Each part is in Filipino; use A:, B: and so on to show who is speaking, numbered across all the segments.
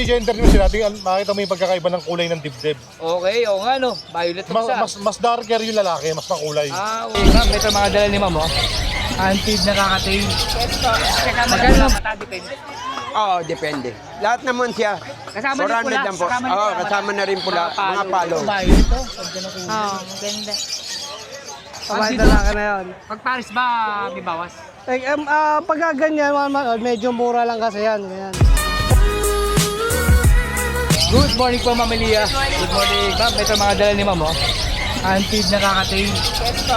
A: i-gender nyo sila, makita mo yung pagkakaiba ng kulay ng dibdib.
B: Okay, oo nga no. Violet to sa.
A: Mas darker yung lalaki, mas makulay.
B: Okay. Ma'am, ito mga dala ni ma'am oh. Antid na kakatail.
C: Yes po.
B: Magkano lang mata, depende.
D: Oo, depende. Lahat naman siya.
B: Kasama din
D: 400
B: pula.
D: lang po. Oo, kasama na rin pula. Mga palo.
B: Violet to. Pagka na kulay.
C: Oo, maganda.
E: Pabay lalaki na yun.
B: Pag Paris ba, may bawas?
E: Like, pagka ganyan, medyo mura lang kasi yan. Ganyan.
B: Good morning po, Ma'am Elia. Good morning. Ma'am, ito mga dala ni ma'am oh. Antid na kakatail.
C: Yes po.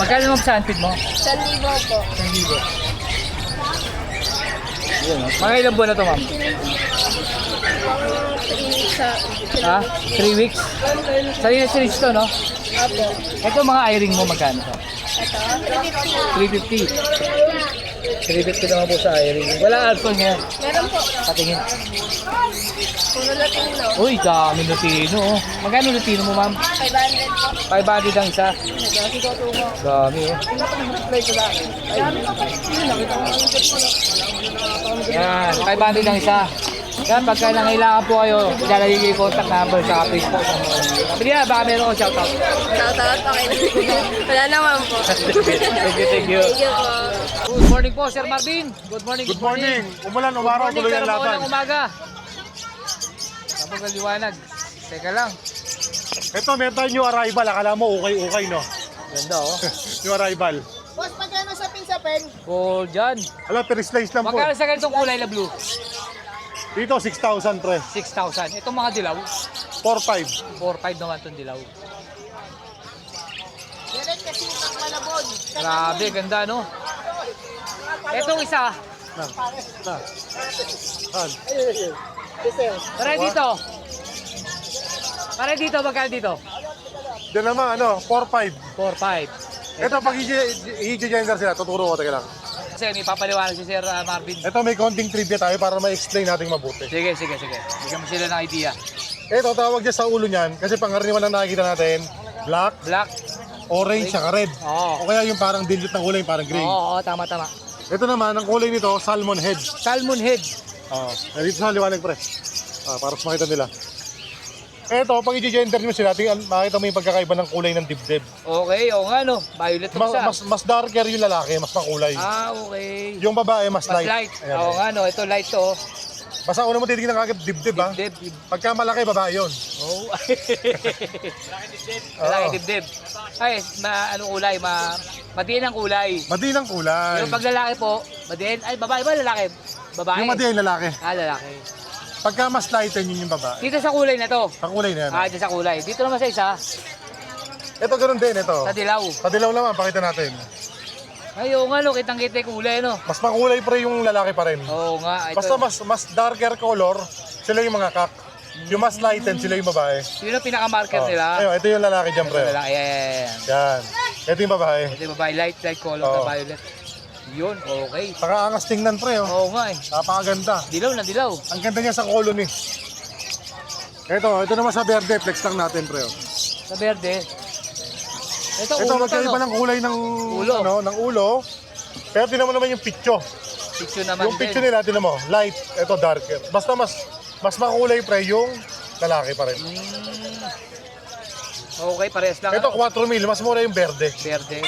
B: Magkano ma'am sa antid mo?
C: 1,000 po.
B: 1,000. Yun oh. Mga ilang buwan na to ma'am?
C: 3 weeks sa...
B: Ha? 3 weeks? Sarili na series to no?
C: Apo.
B: Ito mga earring mo magkano to?
C: Ito,
B: 350. 350 naman po sa earring. Wala alcohol nga.
C: meron po.
B: Patingin.
C: Puro Latino.
B: Uy, dami Lutino oh. Magkano Lutino mo ma'am?
C: 500 po.
B: 500 ang isa. Dami oh. Yan, 500 ang isa. Yan, pagka nangailangan po kayo, ilalagay yung contact number sa Facebook. Sabi niya, baka meron ko shoutout.
C: Shoutout, okay. Wala naman po.
B: Thank you.
C: Thank you po.
B: Good morning po, Sir Marvin. Good morning.
A: Good morning. Umulan, umaraw, tuloy ang laban.
B: Good umaga. Tapos ang liwanag. Teka lang.
A: Ito, meron tayong new arrival. Akala mo okay, no?
B: Ganda oh.
A: New arrival.
C: Boss, magkano sa pin?
B: Gold dyan.
A: Alam, slice lang po.
B: Magkano sa ganitong kulay na blue?
A: Dito, 6,000 pre.
B: 6,000. Itong mga dilaw,
A: 4,500.
B: 4,500 naman itong dilaw.
C: Direct kasi ng Malabon.
B: Grabe, ganda no? Itong isa, pare dito. Pare dito, magkano dito?
A: Diyan naman, 4,500.
B: 4,500.
A: Ito, pag i-gender sila, tuturo ko, teka lang.
B: Kasi may papaliwanag si Sir Marvin.
A: Ito, may konting trivia tayo para ma-explain natin mabuti.
B: Sige. Bigyan mo sila ng idea.
A: Ito, tawag niya sa ulo niyan, kasi pangkaraniwan na nakikita natin, black,
B: Black.
A: orange, saka red.
B: Oo.
A: O kaya yung parang dilute ng kulay, parang gray.
B: Oo, tama.
A: Ito naman, ang kulay nito, salmon head.
B: Salmon head.
A: Dito sa liwanag, pre. Para mas makita nila. Ito, pag i-gender nyo sila, makita mo yung pagkakaiba ng kulay ng dibdib.
B: Okay, oo nga no. Violet to sa.
A: Mas darker yung lalaki, mas makulay.
B: Okay.
A: Yung babae, mas
B: Mas
A: light.
B: light.
A: Ayan.
B: Oo nga no, ito light to.
A: Basta una mo titignan kagad dibdib, ha?
B: Dibdib.
A: Pagka malaki, babae yun.
B: Oh.
A: Oo.
B: Malaki dibdib. Ay, anong kulay? Madiin ang kulay.
A: Madinang kulay.
B: Yung pag lalaki po, madiin. Ay, babae ba lalaki? Babae.
A: Yung madiin lalaki.
B: Lalaki.
A: Pagka mas lighten yun yung babae.
B: Dito sa kulay na to.
A: Ang kulay na yan.
B: Dito sa kulay. Dito naman sa isa,
A: Ito ganun din, ito.
B: sa dilaw.
A: Sa dilaw naman, pakita natin.
B: Ay, oo nga no, kitang-kita yung kulay no.
A: Mas makulay pre yung lalaki pa rin.
B: Oo nga. Ito,
A: Basta mas darker color, sila yung mga kak. Yung mas lighten, sila yung babae.
B: yun ang pinaka-marker nila.
A: Ayun, ito yung lalaki dyan, pre.
B: Lalaki, yan.
A: Yan. Ito yung babae.
B: Ito yung babae, light color
A: Oo.
B: na violet. Yun, okay.
A: Pakaangas tingnan, pre. Oh.
B: Oo nga eh.
A: Napakaganda.
B: Dilaw na dilaw.
A: Ang ganda niya sa colony. Ito naman sa verde. Flex lang natin, pre. Oh.
B: Sa verde. Ito
A: Ito,
B: ulo to,
A: magkaiba
B: no?
A: ng kulay ng
B: Ulo.
A: ng ulo. Pero tinan mo naman yung picture.
B: Picture naman
A: Yung picture nila, tinan mo. Light, ito darker. Basta mas makulay, pre, yung lalaki pa rin.
B: Okay, parehas lang.
A: Ito, 4,000. Mas mura yung verde.
B: Verde.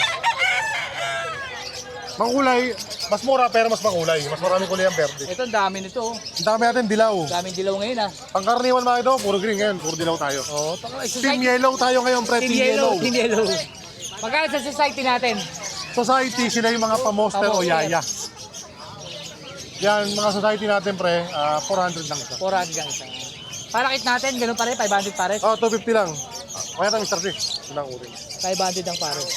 A: Makulay, mas mura pero mas makulay. Mas maraming kulay ang verde.
B: Ito, ang dami nito. Oh.
A: Ang dami natin dilaw.
B: Daming dilaw ngayon ah.
A: Pangkaraniwan mga ito, puro green ngayon. Puro dilaw tayo.
B: Oo,
A: Team yellow tayo ngayon, pre. Team yellow.
B: Team yellow. Magkano sa society natin?
A: Society, sila yung mga pamoster o
B: Pamoster.
A: yaya. Yan, mga society natin, pre. 400 lang isa.
B: 400 lang isa. Para kit natin, ganun pa rin, 500 pares.
A: 250 lang. Kaya tayo, Mr. P. Yun lang ulit.
B: 500 ang pares.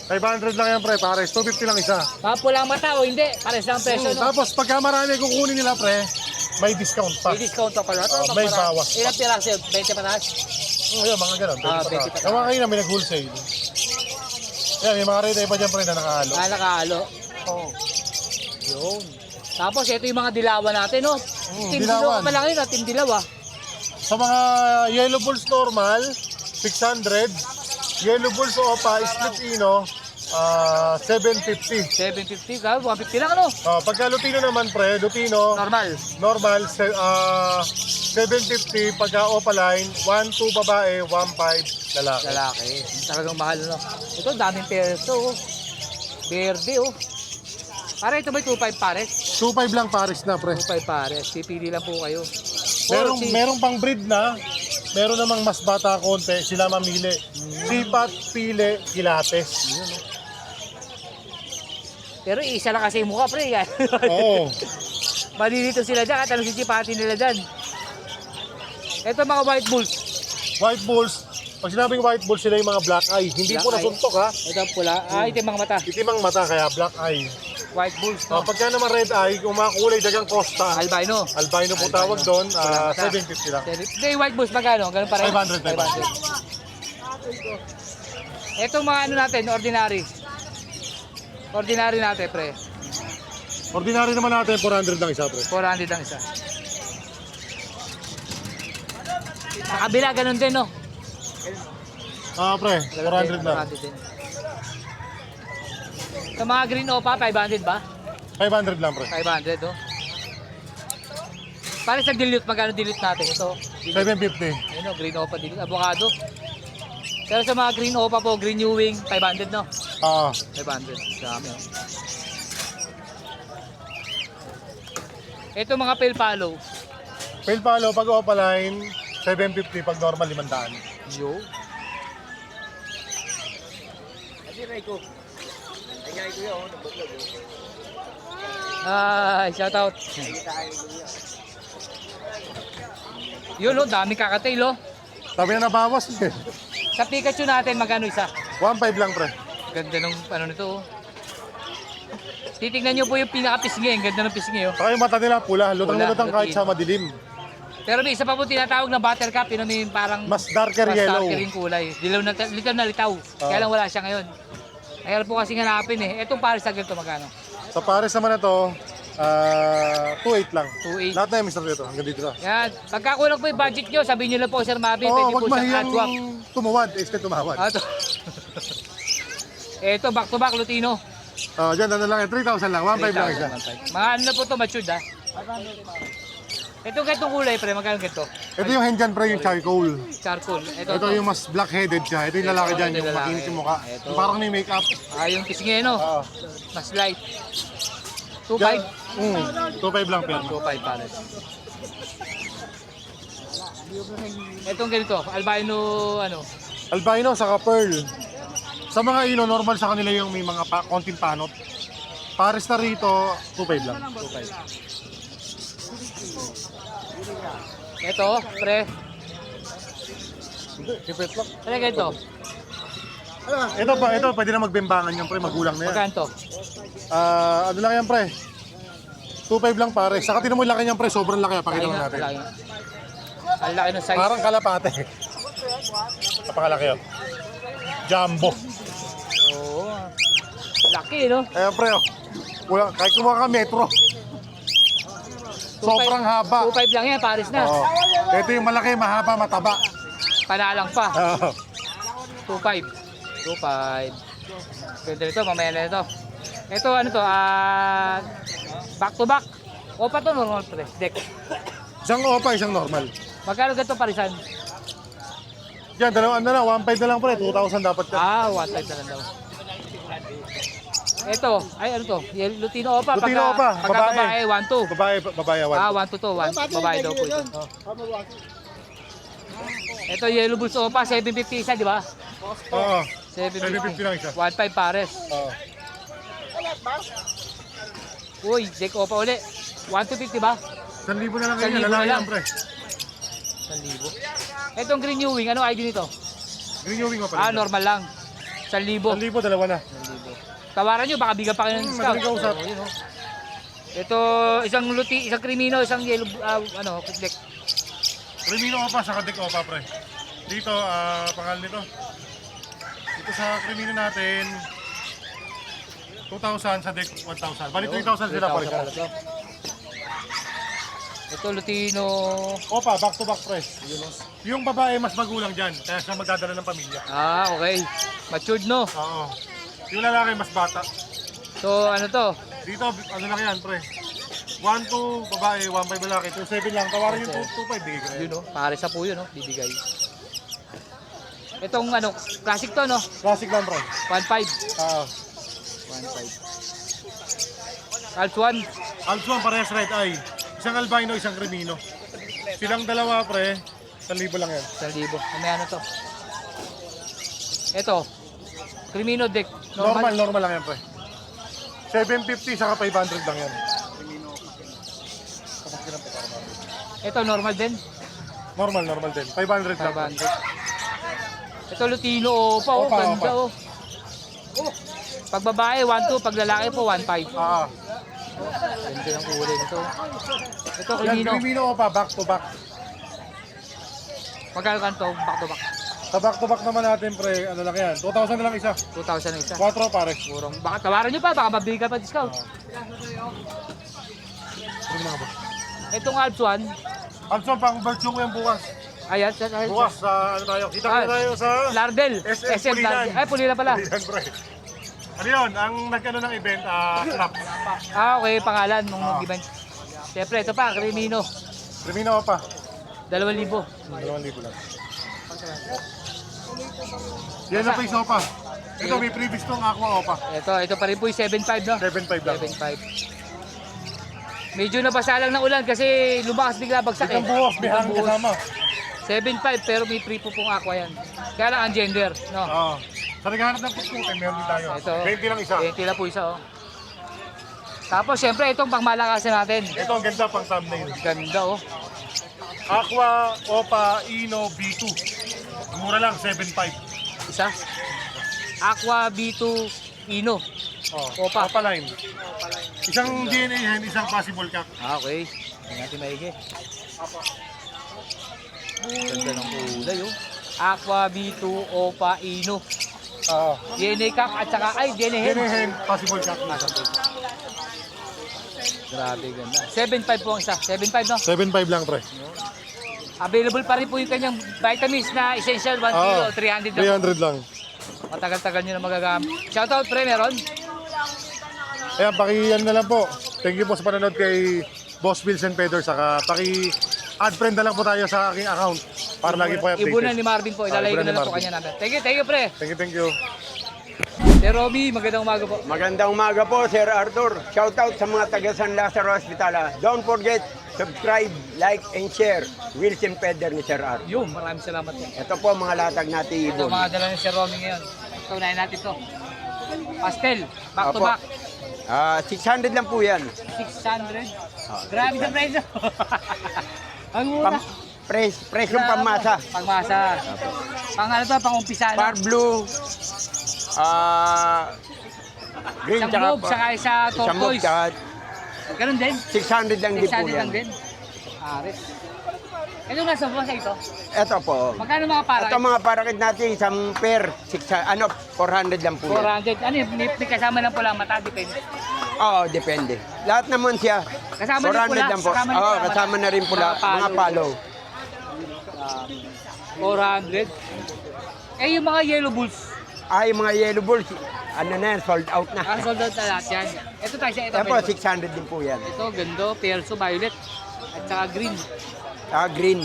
A: 500 lang yan, pre. Pares. 250 lang isa.
B: Mga pulang mata o hindi, pares lang ang presyo. No?
A: Tapos, pagka marami kukunin nila, pre, may discount pa.
B: May discount pa pala. Ito,
A: May
B: pagpara-
A: bawas pa.
B: Ilang piraso yun? 20 patas?
A: Oo, yun, mga ganun.
B: 20 pa.
A: Kawa kayo na, may nag-wholesale. Yan, may mga retail pa dyan, pre, na nakahalo.
B: Nakahalo.
A: Oo.
B: Yun. Tapos ito yung mga dilawan natin, no? Team
A: dilawan.
B: dilaw pa lang yun, team dilaw ah.
A: Sa mga yellow bulls normal, 600. Yellow bulls opa, split ino, 750.
B: 750, gawin, 150 lang ano?
A: Pagka Lutino naman pre, Lutino,
B: Normal.
A: normal, 750. Pagka Opaline, 1-2 babae, 1-5 lalaki.
B: Lalaki. Talagang mahal no. Ito, daming pairs to. Oh. Verde oh. Para ito ba 2.5 pares?
A: 2.5 lang pares na pre.
B: 2.5 pares. Pipili lang po kayo.
A: Merong pang breed na, meron namang mas bata konti, sila mamili. Sipat, pili, kilates.
B: Pero isa lang kasi yung mukha pre. Yan.
A: Oo.
B: Malilito sila dyan at anong sisipati nila dyan. Ito mga white bulls.
A: White bulls, pag sinabing white bulls, sila yung mga black eye. Hindi
B: Black
A: po
B: eye.
A: nasuntok ha.
B: Ito pula. Itim mga mata.
A: Itim ang mata, kaya black eye.
B: White bulls no.
A: Pagka naman red eye, kung mga kulay dagang costa,
B: Albino.
A: albino po
B: Albino.
A: tawag doon,
B: Walang mata.
A: 750 lang.
B: Hindi, white bulls magkano? Ganun pa rin?
A: 500.
B: Itong mga ano natin, ordinary. Ordinary natin, pre.
A: Ordinary naman natin, 400 lang isa pre.
B: 400 ang isa. Sa kabila, ganun din, no?
A: Pre,
B: Ganun
A: 400
B: din,
A: lang.
B: 400 din. Sa mga green opa, 500 ba?
A: 500 lang pre.
B: 500, no? Pare sa dilute, magkano dilute natin? Ito,
A: 750.
B: ayun, no? Green opa dilute, avocado. Pero sa mga green opa po, green new wing, 500, no? 500, dami, no? Ito mga pale follow.
A: Pale palo, pag opaline, 750. Pag normal, 500.
B: Yo. Ay, shout out. Yun no, dami kakatail oh.
A: Sabi na nabawas eh.
B: Sa Pikachu natin, magkano isa?
A: 1.5 lang pre.
B: Ganda ng ano nito oh. Titignan nyo po yung pinaka-pisngi, ang ganda ng pisngi oh.
A: Saka yung mata nila pula,
B: Pula,
A: lutang-lutang kahit
B: lutin.
A: sa madilim.
B: Pero may isa pa po tinatawag na buttercup, yun may parang
A: Mas darker yellow.
B: darker yung kulay. Dilaw na, litaw na litaw. Kaya lang wala siya ngayon. Kaya po kasi hanapin eh. Etong pares sa ganito magkano?
A: Sa pares naman na to, 2.8 lang.
B: 2.8.
A: Lahat na yung Mr. Dito, hanggang dito na.
B: Yan. Pagkakulang po yung budget nyo, sabihin nyo lang po Sir Mabi,
A: Oo,
B: pwede
A: wag
B: po siyang
A: mahiyang
B: adwak.
A: tumuwad, instead tumawad.
B: Ito. Ito, back to back, Lutino.
A: Diyan, ano lang, 3,000 lang, 1.5 lang isa.
B: 1.5. Mga ano na po ito, matured ha. Ito ganitong kulay, pre, magkano ganito?
A: Ito yung Henjan pre, yung charcoal.
B: Charcoal.
A: Ito yung mas black-headed siya. Ito yung lalaki dyan,
B: Ito
A: yung
B: lalaki.
A: makinis yung mukha.
B: Ito.
A: Yung parang may makeup.
B: Yung pisngi, no?
A: Oo.
B: Mas light. 2.5.
A: 2.5 lang pero.
B: 2.5 pares. Itong ganito, albino, ano?
A: Albino saka pearl. Sa mga ino, normal sa kanila yung may mga konting panot. Pares na rito, 2.5 lang.
B: 2.5. Ito, pre.
A: Ipit lang.
B: Ano ganito?
A: Ito pwede na magbimbangan yan pre, magulang na yan.
B: Magkano to?
A: Ano lang yan pre? 2.5 lang pares. Saka tinan mo yung laki niyan pre, sobrang laki. Pakita mo natin.
B: Ang laki ng size.
A: Parang kalapate. Napakalaki yun. Jumbo.
B: Oo. Laki, no?
A: Ayan pre, oh. Kahit kumuha ka metro. Sobrang haba.
B: 2.5 lang yan, pares na.
A: Oo. Ito yung malaki, mahaba, mataba.
B: Panalang pa.
A: Oo.
B: 2.5. 2.5. Ganda nito, mamaya na ito. Ito, ano to? Back to back. O pa to, normal pre. Deck.
A: Isang opa, isang normal.
B: Magkano ganito parisan?
A: Yan, dalawang ano na, 1.5 na lang pre, 2,000 dapat yan.
B: 1.5 na lang daw. Ito, ay ano to? Lutino Opa.
A: Lutino Opa,
B: Pagka
A: babae.
B: babae, 1.2.
A: Babae,
B: 1 to 2. Babae daw po ito. Ito, Yellow Bulls Opa, 750 isa, di ba?
A: Oo.
B: 750
A: lang isa.
B: 1.5 pares.
A: Oo.
B: Uy, Jack Opa uli. 1.250 ba?
A: 1,000 na lang
B: 1,000
A: ganyan,
B: na
A: lalaki
B: lang.
A: yan pre.
B: 1,000. Itong Green New Wing, ano ID nito?
A: Green Ewing mo pala.
B: Normal lang. 1,000.
A: 1,000, dalawa na.
B: Tawaran nyo, baka bigyan pa kayo ng discount.
A: Madaling kausap.
B: Oo, yun, oh. Ito, isang Crimino, isang yellow, black.
A: Crimino opa, saka Dick opa pre. Dito, pangalan nito. Dito sa Crimino natin, 2,000 sa Dick, 1,000. Bali 3,000 sila pa rin.
B: Ito, Lutino.
A: Opa, back to back pre. Yung babae mas magulang dyan, kaya siya magdadala ng pamilya.
B: Okay. Matured, no?
A: Oo. Yung lalaki mas bata.
B: So ano to?
A: Dito, ano lang yan, pre. 1-2 babae, 1-5 lalaki. 2-7 lang. Tawarin yung 2-5, bigay ko na yan.
B: Yun, no? Pare sa po yun, no? Bibigay. Itong ano, classic to, no?
A: Classic lang, pre.
B: 1.5.
A: Ah.
B: 1.5. Alps 1.
A: Alpsuan, parehas red eye. Isang albino, isang crimino. Silang dalawa, pre. 1,000 lang yan.
B: 1,000. May ano to? Ito. Crimino deck.
A: Normal lang yan, pre. 750 saka 500 lang yan.
B: Ito normal din.
A: Normal din. 500 lang.
B: 500. Ito Lutino Opa, oh.
A: Opa,
B: Ganda, oh. Pag babae, 1.2. Pag lalaki po, 1.5.
A: Ah.
B: Ganda ng kulay nito. Ito,
A: Yan,
B: Crimino.
A: crimino pa, back to back.
B: Magkano kanto? Back to back.
A: Sa back to back naman natin, pre, ano lang yan. 2,000 na lang isa.
B: 2,000 na isa.
A: 4 pare.
B: Murang. Baka tawaran nyo pa, baka mabigay pa discount.
A: Ano mga boss?
B: Itong Alps 1.
A: Alpsuan, pang virtue ko yan bukas.
B: Ayan,
A: Bukas sa ano tayo. Kita
B: Ah,
A: ko tayo sa
B: Lardel.
A: SM
B: SM Lardel.
A: Pulilan.
B: Ay, Pulila pala.
A: Pulilan, pre. Ano yun? Ang nagkano ng event, Snap.
B: Okay, pangalan nung event. Siyempre, ito pa, Crimino.
A: Crimino pa.
B: 2,000.
A: 2,000 lang. Yan na pa isa pa. Ito, may previous tong Aqua Opa.
B: Ito pa rin po yung 7.5, no?
A: 7.5 lang.
B: 7.5. Medyo nabasa lang ng ulan kasi lumakas bigla bagsak
A: Isang buhos, may hangin kasama.
B: 7.5 pero may free po pong aqua yan. Kaya lang ang gender, no?
A: Oo. Sa naghahanap ng putputin, meron din tayo.
B: Ito.
A: 20 lang isa.
B: 20 lang po isa, oh. Tapos syempre itong pangmalakasan natin.
A: Ito ang ganda pang thumbnail.
B: Ganda, oh.
A: Aqua Opa Ino B2. Mura lang, 7.5.
B: Isa. Aqua B2 Ino.
A: Oh,
B: Opa.
A: Opa line. Isang DNA hen, isang possible cap.
B: Okay. Hindi natin maigi. Ganda ng kulay, oh. Aqua B2 Opa Ino.
A: Oo.
B: DNA Cup at saka, ay, DNA Hen.
A: DNA hen, possible cap.
B: Grabe, ganda. 7.5 po ang isa. 7.5, no?
A: 7.5 lang, pre.
B: Available pa rin po yung kanyang vitamins na essential 1 kilo, 300 lang.
A: 300 lang.
B: Matagal-tagal nyo na magagamit. Shoutout, pre, meron?
A: Ayan, pakiyan na lang po. Thank you po sa panonood kay Boss Wilson Pedro. Saka paki-add friend na lang po tayo sa aking account para lagi po kayo updated.
B: Ibunan ni Marvin po. Ilalagay ko
A: Ibunan
B: na
A: ni
B: lang po
A: Marvin.
B: kanya namin. Thank you, pre.
A: Thank you.
B: Sir Romy, magandang umaga po.
D: Magandang umaga po, Sir Arthur. Shoutout sa mga taga San Lazaro Hospital. Don't forget, subscribe, like, and share. Wilson Peder ni Sir Arthur.
B: Yun, maraming salamat po.
D: Ito po ang mga latag natin
B: Ito
D: ibon.
B: mga dala ni Sir Romy ngayon. Ito, unahin natin to. Pastel, back to
D: Opo.
B: back.
D: 600 lang po yan.
B: 600. Grabe sa presyo. Ang mura.
D: Presyong pamasa.
B: Pangmasa. Pang ano to, pang umpisa.
D: Par blue. Green
B: Isang mauve, saka isa
D: isang mauve,
B: turquoise.
D: tsaka
B: Ganun din.
D: 600 lang din po
B: 600
D: yan.
B: lang din. Aris. Ito nasa buwas ito.
D: Ito po.
B: Magkano mga para?
D: Ito mga parakit natin, isang pair, 400 lang po yan.
B: 400. Ano yun? May kasama ng pulang mata, depende.
D: Oo, depende. Lahat naman siya.
B: Kasama na
D: 400
B: pula,
D: lang po.
B: kasama na
D: Oo,
B: pula.
D: kasama na rin pula.
B: Mga
D: Mga palo.
B: 400. Eh, yung mga yellow bulls.
D: Ay, mga yellow balls, ano na yan, sold out na.
B: Sold out na lahat yan. Ito tayo siya. Ito,
D: Yan po,
B: available.
D: 600 din po yan.
B: Ito, gando, perso, violet. At saka green.
D: Green.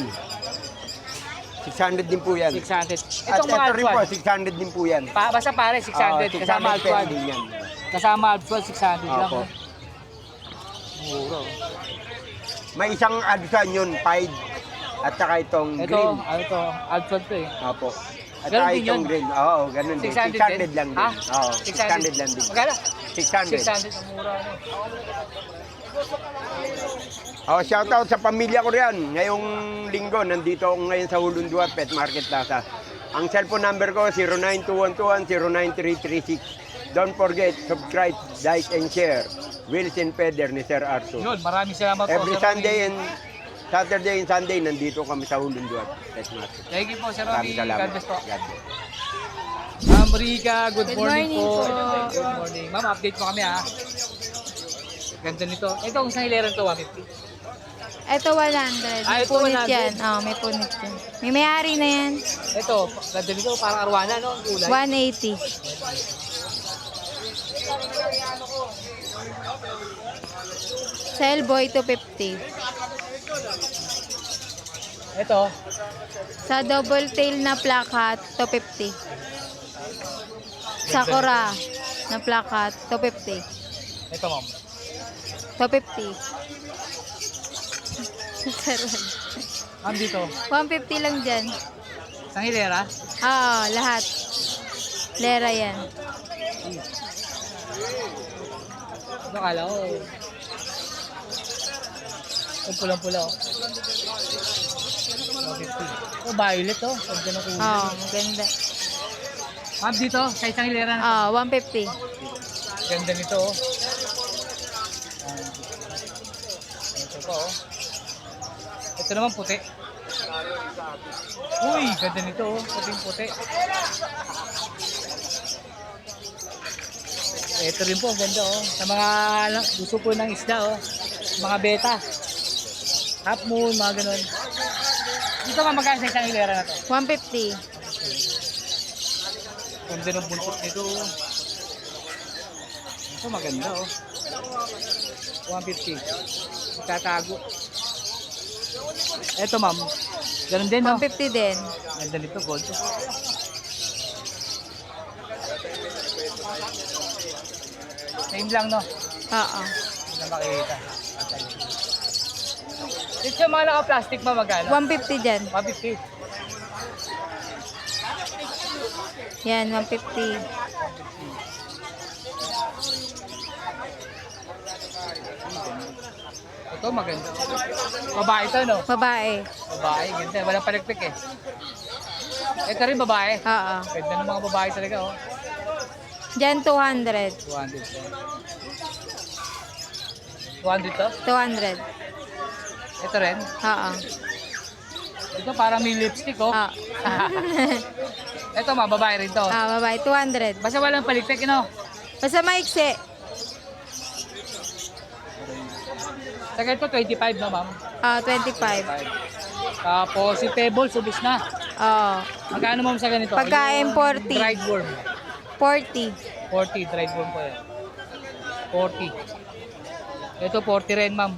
D: 600 din po yan.
B: 600.
D: At
B: Itong mga
D: ito rin po,
B: alpsuan.
D: 600 din po yan.
B: Basta pare, 600. Kasama
D: 600
B: alpsuan.
D: din yan.
B: Kasama alpsuan, 600 lang.
D: Opo.
B: Mura.
D: May isang alpsuan yun, pied. At saka itong
B: Ito,
D: green.
B: ano to, alpsuan to eh.
D: Opo. At
B: Ganun
D: saka
B: din
D: itong
B: yun?
D: green. Oo, ganun din.
B: 600
D: 600 lang din.
B: Ha?
D: Oo, 600 lang din.
B: Magkano?
D: 600.
B: 600 ang mura. Ano?
D: Shoutout sa pamilya ko riyan. Ngayong linggo, nandito ako ngayon sa Hulunduat Pet Market Plaza. Ang cellphone number ko, 09211-09336. Don't forget, subscribe, like, and share. Wilson Peder ni Sir Arthur.
B: Yun, maraming salamat po.
D: Every
B: Sir
D: Sunday
B: Romy.
D: and Saturday and Sunday, nandito kami sa Hulunduat Pet Market.
B: Thank you po, Sir Romy.
D: Maraming salamat.
B: God bless po.
D: God bless.
B: Ma'am Rica, good
C: Good
B: morning
C: morning
B: po.
C: po.
B: Good morning. Ma'am, update po kami ha. Ganda nito. Ito, kung saan hileran to, 150.
C: Ito 100.
B: Ah,
C: May
B: ito
C: punit
B: 100.
C: yan. May punit yan. May may-ari na yan.
B: Ito, ganda nito, parang arwana, no? Ang kulay.
C: 180. Cellboy, 250.
B: Ito,
C: Sa double tail na plakat, 250. Sakura na plakat, 250.
B: ito ma'am.
C: 250. Saron.
B: Ma'am dito,
C: 150 lang dyan.
B: isang hilera.
C: Lahat. Lera yan.
B: Ito kala ko. Yung pulang-pula oh. 150. Oh, violet oh. Pagka ng kulay.
C: Maganda.
B: Ma'am dito, sa isang hilera na.
C: 150.
B: Ganda nito oh. Ito pa oh. Ito naman puti. Uy, ganda nito oh. Puting-puti. Ito rin po, ganda oh. Sa mga gusto po ng isda oh. Mga beta. Half moon, mga ganun. Dito nga magkano sa isang hilera na to.
C: 150.
B: Ganda ng buntot nito oh. Ito maganda oh. 150. Magtatago. Ito ma'am. Ganun din no.
C: 150 din.
B: Ganda nito gold. Same lang no.
C: Oo.
B: Hindi na makikita. Dito sa mga naka-plastic ma magkano?
C: 150 dyan.
B: 150.
C: Yan, 150.
B: Ito maganda. Babae to no?
C: Babae.
B: Babae, ganda. Walang palikpik eh. Ito rin babae.
C: Oo.
B: Ganda ng mga babae talaga oh.
C: Dyan, 200.
B: 200 to. 200 to?
C: 200.
B: Ito rin.
C: Oo.
B: Ito parang may lipstick oh. Ito ma, babae rin to.
C: Babae, 200.
B: Basta walang palikpik, no?
C: Basta maiksi.
B: Saka ito, 25 no, ma'am?
C: 25.
B: Tapos si Pebble, subis na.
C: Oo.
B: Magkano ma'am sa ganito?
C: Pagkain,
B: Yung
C: 40.
B: Dried worm.
C: 40.
B: 40, dried worm po yan. 40. Ito, 40 rin, ma'am.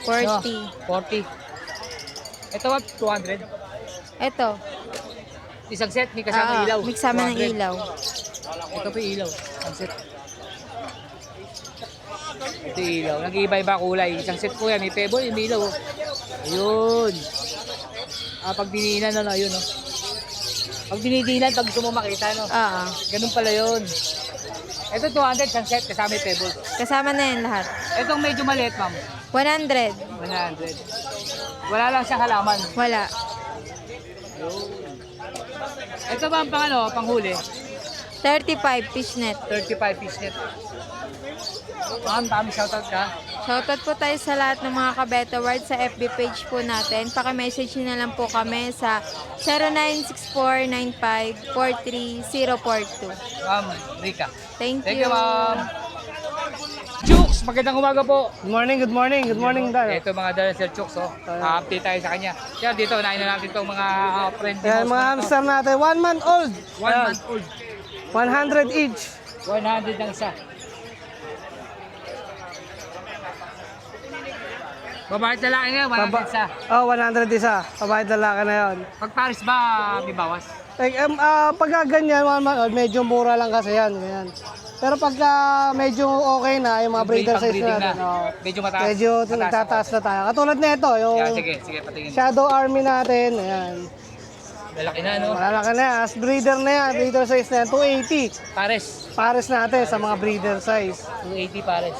C: 40.
B: No, 40. Ito, what? 200.
C: Ito.
B: Isang set, may kasama ilaw.
C: May kasama ng
B: 200.
C: ilaw.
B: Ito po yung ilaw. Isang set. Ito yung ilaw. Nag-iiba-iba kulay. Isang set po yan. May Pebble, may ilaw. Ayun. Pag dininan, ano, ayun, no? Pag dinidinan, pag gusto mo makita, no?
C: Oo.
B: Ganun pala yun. Ito 200, isang set, kasama yung Pebble.
C: Kasama na yan lahat.
B: Itong medyo maliit, ma'am.
C: 100.
B: 100. Wala lang siyang halaman.
C: Wala.
B: Ito ba ang pang ano, panghuli?
C: 35 fishnet.
B: 35 fish net. Ma'am, dami shoutout ka.
C: Shoutout po tayo sa lahat ng mga kabeta ward sa FB page po natin. Paki-message nyo na lang po kami sa 096495-43042.
B: Ma'am, Rika.
C: Thank
B: Thank
C: you.
B: you, ma'am. Chooks, magandang umaga po.
E: Good morning, good morning, good morning, Dad.
B: Ito mga dala Sir Chooks, oh. Update tayo sa kanya. Kaya dito, unahin na natin itong mga friendly
E: Ayan, mga hamster natin, 1 month old.
B: 1
E: Ayan,
B: month old.
E: 100 each.
B: 100 ang isa. Babae at lalaki nga, 100 isa.
E: 100 isa. Babae lalaki na yun.
B: Pag Paris ba, may bawas?
E: Pagka ganyan, 1 month old, medyo mura lang kasi yan. Ganyan. Pero pagka medyo okay na, yung mga breeder size
B: Pag-breeding
E: natin,
B: Medyo mataas.
E: medyo nagtataas na tayo. Katulad nito, yung
B: Yeah, sige, sige, patingin.
E: Shadow Army natin, ayan.
B: Lalaki na, no?
E: Malalaki na yan. As breeder na yan, breeder size na yan, 280.
B: Pares.
E: Pares natin sa mga breeder size.
B: 280 pares.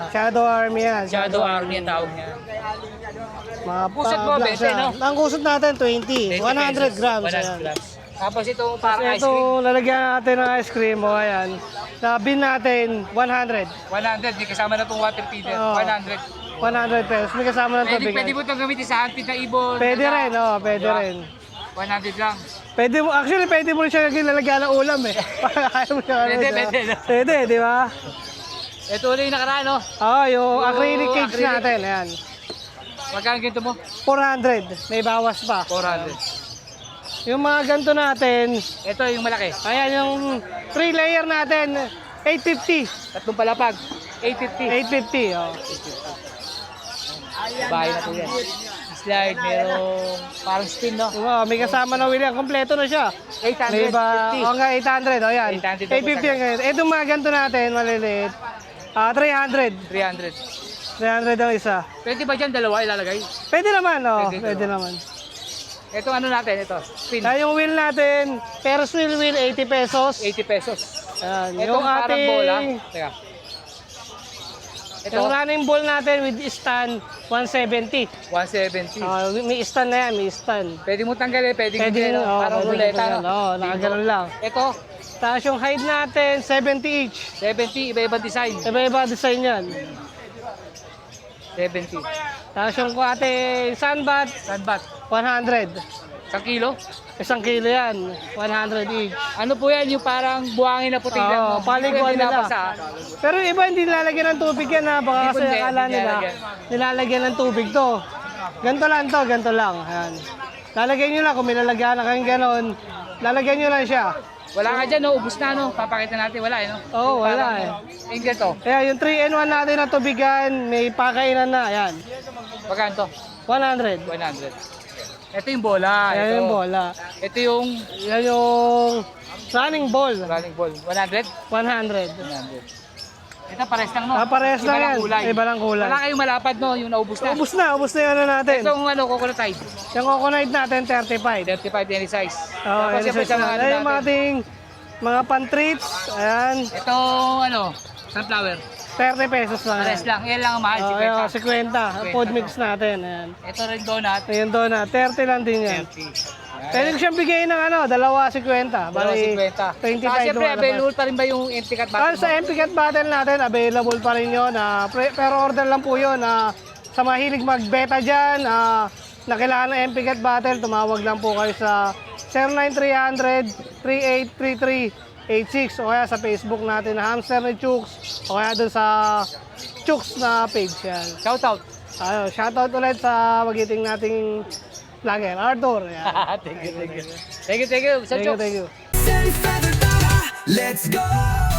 E: Shadow Army yan.
B: Shadow Army ang tawag niya.
E: Mga
B: Pusat mo,
E: black
B: 20,
E: siya.
B: no?
E: Ang kusot natin, 20. 100 grams.
B: 100
E: Ayan.
B: grams. Tapos itong parang ice
E: Ito,
B: cream.
E: lalagyan natin ng ice cream. O, ayan. Sa bin natin, 100.
B: 100, may kasama na itong water feeder.
E: Oo.
B: 100.
E: 100 pesos. May kasama ng tubig.
B: Pwede mo itong gamitin sa handpid na ibon.
E: Pwede rin, pwede
B: Diba?
E: rin.
B: 100 lang.
E: Pwede mo, actually, pwede mo rin siya lalagyan ng ulam eh. Kaya mo siya.
B: Pwede,
E: diba?
B: pwede, no?
E: Pwede, di ba?
B: Ito ulit yung nakaraan, no?
E: Yung acrylic cage
B: acrylic.
E: natin, ayan.
B: Magkano ganito mo?
E: 400. May bawas pa.
B: 400.
E: Yung mga ganito natin,
B: Ito yung malaki.
E: ayan yung 3 layer natin, 850.
B: Tatlong palapag. 850.
E: 850, oh.
B: Bahay na po yan. Slide, merong parang spin, no?
E: Wow, may kasama na wheel yan. Kompleto na siya.
B: 850.
E: May iba, o nga 800, o yan.
B: 800
E: 850 yan ganyan. Itong mga ganito natin, maliliit. 300.
B: 300.
E: 300 ang isa.
B: Pwede ba dyan dalawa ilalagay?
E: Pwede naman, oh.
B: Pwede
E: Pwede
B: dalawa.
E: naman.
B: Ito ano natin, ito. Spin.
E: Kaya yung wheel natin, Ferris wheel 80 pesos.
B: 80 pesos.
E: Ayan,
B: Ito
E: yung
B: parang
E: ating,
B: bola. Teka. Ito,
E: yung running ball natin with stand, 170.
B: 170.
E: May stand na yan, may stand.
B: Pwede mo tanggalin, pwede
E: Pwede
B: hindi,
E: yun,
B: no?
E: oh,
B: Parang
E: pwede
B: ruleta,
E: yun,
B: no?
E: oh, nakaganon lang.
B: Ito,
E: Tapos yung height natin, 70 each.
B: 70, iba-iba design.
E: Iba-iba design yan.
B: 70.
E: Tapos yung ating sandbat,
B: Sandbat.
E: 100.
B: 1 kilo.
E: 1 kilo yan, 100 each.
B: Ano po yan, yung parang buhangin na puti lang.
E: Oo, paliguan
B: Hindi
E: nila.
B: pinapasa.
E: Pero yung iba hindi nilalagyan ng tubig yan ha. Baka kasi
B: Hindi,
E: akala
B: hindi
E: nila nilalagyan ng tubig to. Ganto lang to, ganto lang. Ayan. Lalagyan nyo lang, kung may lalagyan na kayong ganon, lalagyan nyo lang siya.
B: Wala ka dyan, no? Ubus na, no? Papakita natin, wala, eh, no?
E: Oo, wala eh.
B: Yung ganito.
E: Kaya yung 3-in-1 natin na tubigan, may pakainan na. Ayan,
B: Magkano to?
E: 100.
B: 100. Ito yung bola.
E: Ayan
B: ito.
E: yung bola.
B: Ito yung
E: Yan yung running ball,
B: running ball. 100?
E: 100.
B: 100. Ito pares lang, no?
E: Pares
B: Iba
E: lang
B: lang
E: yan.
B: kulay.
E: Iba lang kulay.
B: Wala kayong malapad, no? Yung naubos na.
E: Ubus na yung ano natin.
B: Itong ano, coconut tide.
E: Yung coconut natin, 35.
B: 35 any size.
E: Oo,
B: Tapos
E: yan
B: siyempre sa mga ano
E: yung
B: natin.
E: ating mga pan-treats. Ayan,
B: Ito, ano, sunflower.
E: 30 pesos lang.
B: Pares lang. Yan lang ang mahal,
E: Oh,
B: 50.
E: 50. Food mix natin. Ayan.
B: Ito rin donut.
E: Ayun doon na, 30 lang din yan.
B: 30.
E: Pwede ko siyang bigay ng ano, 2.50. Bali,
B: 50.
E: 25
B: Siyempre,
E: lumalabas.
B: available pa rin ba yung empty cut bottle
E: Sa MP Cat Battle natin, available pa rin yun. Pero order lang po yun. Sa mahilig mag-beta dyan, na kailangan ng MP Cat Battle, tumawag lang po kayo sa 09300-383386 o kaya sa Facebook natin na Hamster ni Chooks o kaya dun sa Chooks na page yan.
B: Shout out.
E: Shoutout ulit sa magiting nating vlogger, Arthur. Yan.
B: Thank you, thank you. Thank you, thank you. Sa
E: Thank you,
B: Chooks.
E: thank you.
F: Let's go!